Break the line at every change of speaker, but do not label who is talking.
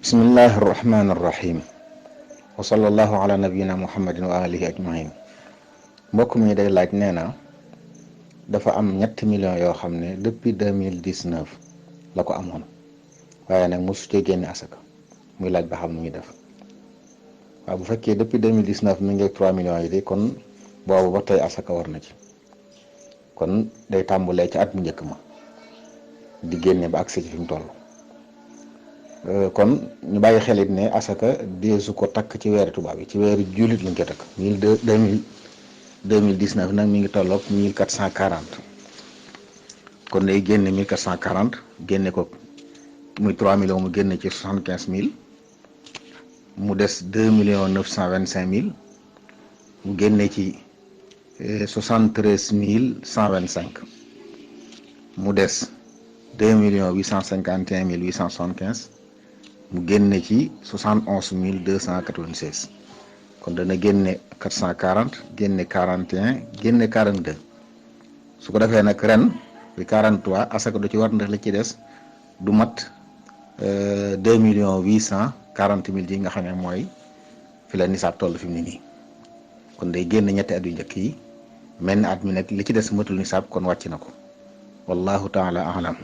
bismillahi irrahmani irrahim wa sallallahu ala nabiyina muhammadin wa alihi ajmain mbokk mi day laaj nee na dafa am ñetti millions yoo xam ne depuis 2019 la ko amoon waaye nag mosu cee génne asaka muy laaj ba xam nu muy def waaw bu fekkee depuis 2019 mi ngi 3 millions yi de kon boobu ba tey asaka war na ci kon day tàmbulee ci at mu njëkk ma di génne ba agsi ci fi mu toll kon ñu bàyyi xelit ne asaka deesu ko takk ci weeri tubaab yi ci weeri jullit lañ ko takk 2019 nag mi ngi tolloog 1440 kon day génne 1440 génne ko muy 3 millions mu génne ci 75000 mu des 2 millions 925 000 mu génne ci 73125 mu des 2 millions 851 875 mu génne ci 71 296 kon dana génne 440 génne 41 génne 42 su ko defee nag ren bi 43 asaka du ci war ndax la ci des du mat 2 millions 840 000 yi nga xam ne mooy fi la nisaab toll fi mu ne nii kon day génn ñetti at yu njëkk yi mel ni at mi nag li ci des matul nisaab kon wàcc na ko wallahu taala alam